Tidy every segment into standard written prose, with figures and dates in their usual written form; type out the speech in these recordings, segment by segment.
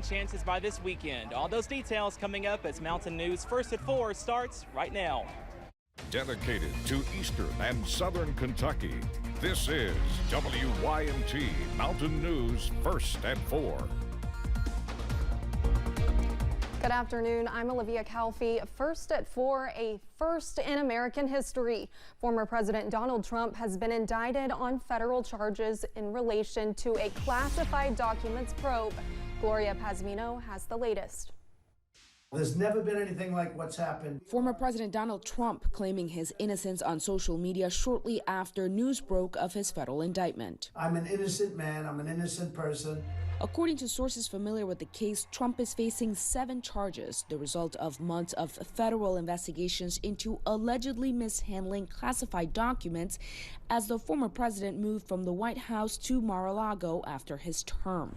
chances by this weekend. All those details coming up as Mountain News First at 4 starts right now. Dedicated to Eastern and Southern Kentucky, this is WYMT Mountain News First at 4. Good afternoon. I'm Olivia Calfee. First at 4, a first in American history. Former President Donald Trump has been indicted on federal charges in relation to a classified documents probe. Gloria Pazmino has the latest. There's never been anything like what's happened. Former President Donald Trump claiming his innocence on social media shortly after news broke of his federal indictment. I'm an innocent man. I'm an innocent person. According to sources familiar with the case, Trump is facing 7 charges, the result of months of federal investigations into allegedly mishandling classified documents as the former president moved from the White House to Mar-a-Lago after his term.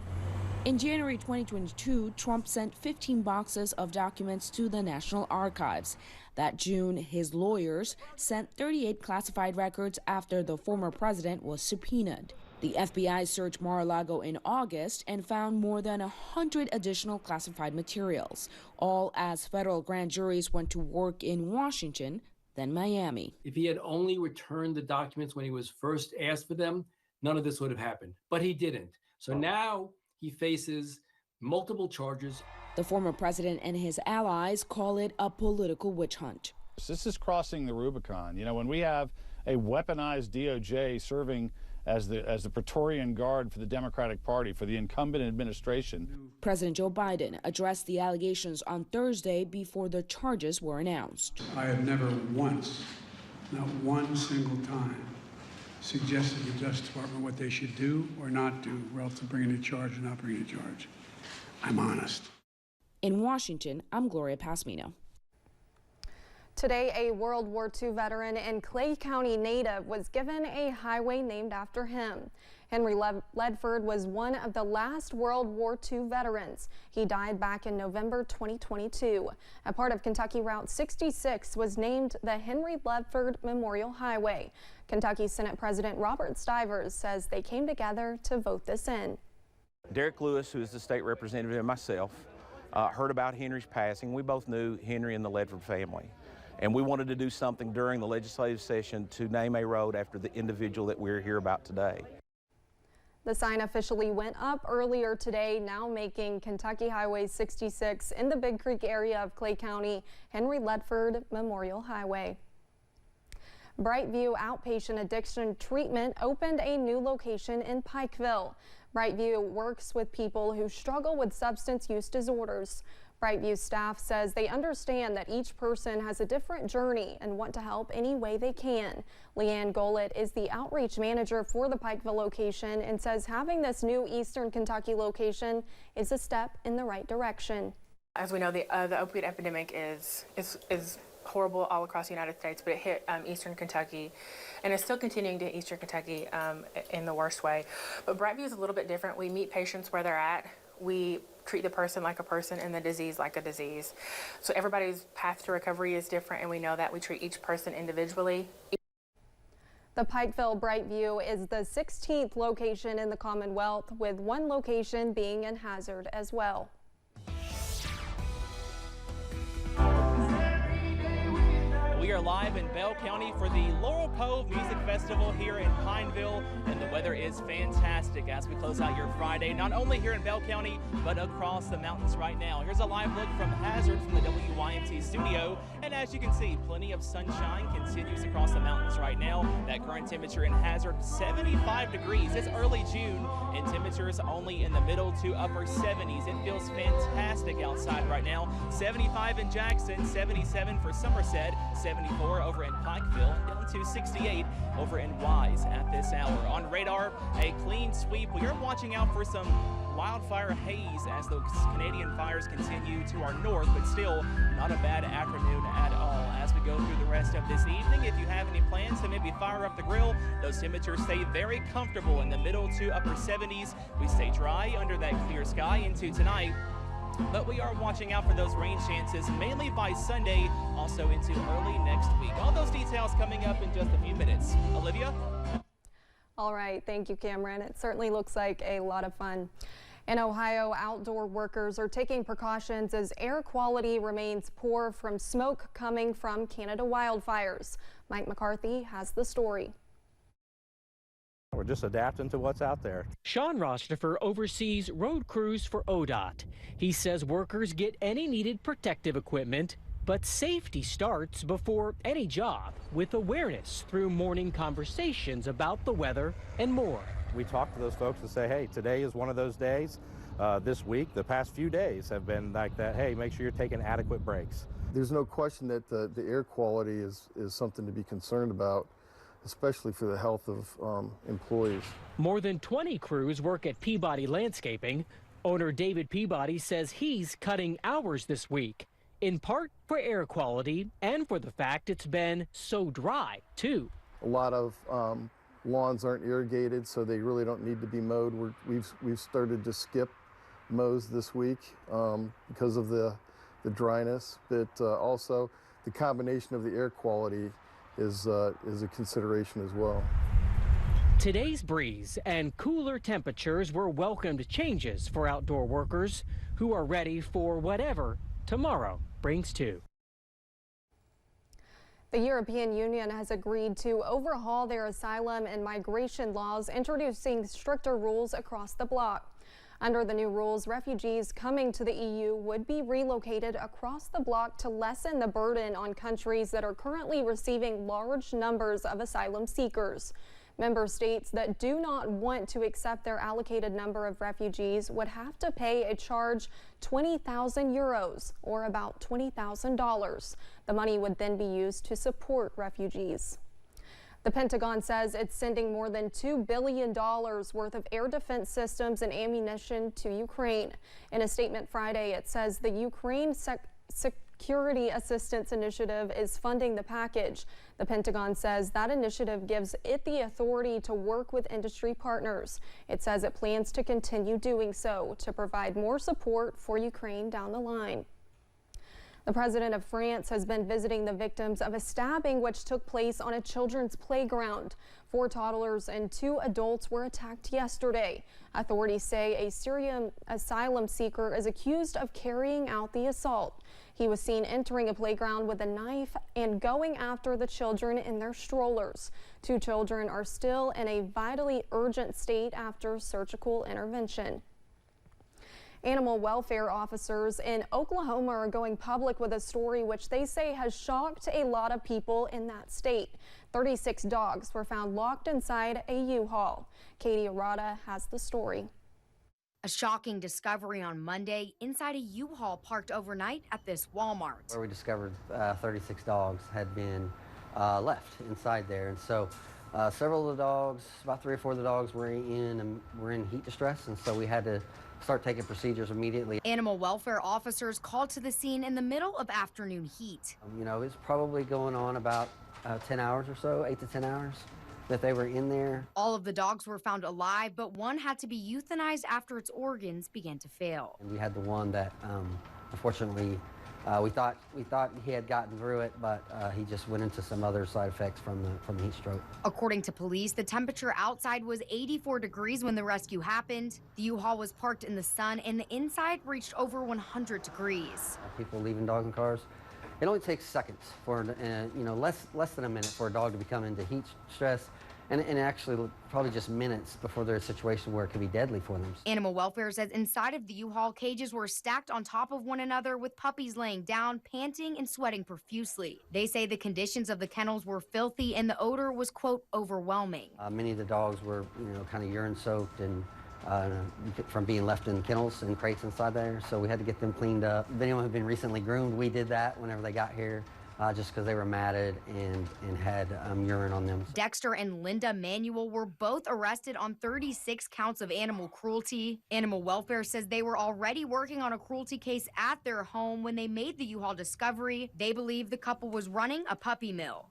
In January 2022, Trump sent 15 boxes of documents to the National Archives. That June, his lawyers sent 38 classified records after the former president was subpoenaed. The FBI searched Mar-a-Lago in August and found more than 100 additional classified materials, all as federal grand juries went to work in Washington, then Miami. If he had only returned the documents when he was first asked for them, none of this would have happened. But he didn't. So now he faces multiple charges. The former president and his allies call it a political witch hunt. This is crossing the Rubicon. You know, when we have a weaponized DOJ serving as the Praetorian Guard for the Democratic Party, for the incumbent administration. President Joe Biden addressed the allegations on Thursday before the charges were announced. I have never once, not one single time, suggested to the Justice Department what they should do or not do relative to bringing a charge or not bringing a charge. I'm honest. In Washington, I'm Gloria Pasmino. Today, a World War II veteran and Clay County native was given a highway named after him. Henry Ledford was one of the last World War II veterans. He died back in November 2022. A part of Kentucky Route 66 was named the Henry Ledford Memorial Highway. Kentucky Senate President Robert Stivers says they came together to vote this in. Derek Lewis, who is the state representative, and myself heard about Henry's passing. We both knew Henry and the Ledford family. And we wanted to do something during the legislative session to name a road after the individual that we're here about today. The sign officially went up earlier today, now making Kentucky Highway 66 in the Big Creek area of Clay County Henry Ledford Memorial Highway. Brightview Outpatient Addiction Treatment opened a new location in Pikeville. Brightview works with people who struggle with substance use disorders. Brightview staff says they understand that each person has a different journey and want to help any way they can. Leanne Gollett is the outreach manager for the Pikeville location and says having this new Eastern Kentucky location is a step in the right direction. As we know, the opioid epidemic is horrible all across the United States, but it hit Eastern Kentucky and it's still continuing to hit Eastern Kentucky in the worst way. But Brightview is a little bit different. We meet patients where they're at. We treat the person like a person and the disease like a disease. So everybody's path to recovery is different, and we know that we treat each person individually. The Pikeville Brightview is the 16th location in the Commonwealth, with one location being in Hazard as well. We are live in Bell County for the Laurel Cove Music Festival here in Pineville, and the weather is fantastic as we close out your Friday, not only here in Bell County, but across the mountains right now. Here's a live look from Hazard from the WYMT studio, and as you can see, plenty of sunshine continues across the mountains right now. That current temperature in Hazard, 75 degrees. It's early June, and temperatures only in the middle to upper 70s. It feels fantastic outside right now. 75 in Jackson, 77 for Somerset, 74 over in Pikeville, down to 68 over in Wise at this hour. On radar, a clean sweep. We are watching out for some wildfire haze as those Canadian fires continue to our north, but still not a bad afternoon at all. As we go through the rest of this evening, if you have any plans to maybe fire up the grill, those temperatures stay very comfortable in the middle to upper 70s. We stay dry under that clear sky into tonight. But we are watching out for those rain chances mainly by Sunday, also into early next week. All those details coming up in just a few minutes. Olivia? All right, thank you, Cameron. It certainly looks like a lot of fun. In Ohio, outdoor workers are taking precautions as air quality remains poor from smoke coming from Canada wildfires. Mike McCarthy has the story. We're just adapting to what's out there. Sean Rostaffer oversees road crews for ODOT. He says workers get any needed protective equipment, but safety starts before any job with awareness through morning conversations about the weather and more. We talk to those folks and say, hey, today is one of those days. This week, the past few days have been like that. Hey, make sure you're taking adequate breaks. There's no question that the air quality is something to be concerned about, especially for the health of employees. More than 20 crews work at Peabody Landscaping. Owner David Peabody says he's cutting hours this week, in part for air quality and for the fact it's been so dry, too. A lot of lawns aren't irrigated, so they really don't need to be mowed. We've started to skip mows this week because of the dryness, but also the combination of the air quality is a consideration as well. Today's breeze and cooler temperatures were welcomed changes for outdoor workers who are ready for whatever tomorrow brings too. The European Union has agreed to overhaul their asylum and migration laws, introducing stricter rules across the bloc. Under the new rules, refugees coming to the EU would be relocated across the bloc to lessen the burden on countries that are currently receiving large numbers of asylum seekers. Member states that do not want to accept their allocated number of refugees would have to pay a charge 20,000 euros, or about $20,000. The money would then be used to support refugees. The Pentagon says it's sending more than $2 billion worth of air defense systems and ammunition to Ukraine. In a statement Friday, it says the Ukraine Security Assistance Initiative is funding the package. The Pentagon says that initiative gives it the authority to work with industry partners. It says it plans to continue doing so to provide more support for Ukraine down the line. The president of France has been visiting the victims of a stabbing which took place on a children's playground. 4 toddlers and 2 adults were attacked yesterday. Authorities say a Syrian asylum seeker is accused of carrying out the assault. He was seen entering a playground with a knife and going after the children in their strollers. 2 children are still in a vitally urgent state after surgical intervention. Animal welfare officers in Oklahoma are going public with a story which they say has shocked a lot of people in that state. 36 dogs were found locked inside a U-Haul. Katie Arata has the story. A shocking discovery on Monday inside a U-Haul parked overnight at this Walmart. Where we discovered 36 dogs had been left inside there, and so several of the dogs, about 3 or 4 of the dogs were in heat distress, and so we had to start taking procedures immediately. Animal welfare officers called to the scene in the middle of afternoon heat. You know, it's probably going on about 10 hours or so, 8 to 10 hours that they were in there. All of the dogs were found alive, but one had to be euthanized after its organs began to fail. And we had the one that, unfortunately, we thought he had gotten through it, but he just went into some other side effects from the heat stroke. According to police, the temperature outside was 84 degrees when the rescue happened. The U-Haul was parked in the sun, and the inside reached over 100 degrees. People leaving dogs in cars. It only takes seconds for, less than a minute for a dog to become into heat stress. And actually probably just minutes before they're in a situation where it could be deadly for them. Animal welfare says inside of the U-Haul, cages were stacked on top of one another with puppies laying down, panting and sweating profusely. They say the conditions of the kennels were filthy and the odor was, quote, overwhelming. Many of the dogs were, kind of urine soaked and from being left in kennels and crates inside there. So we had to get them cleaned up. If anyone had been recently groomed, we did that whenever they got here. Just because they were matted and had urine on them. Dexter and Linda Manuel were both arrested on 36 counts of animal cruelty. Animal welfare says they were already working on a cruelty case at their home when they made the U-Haul discovery. They believe the couple was running a puppy mill.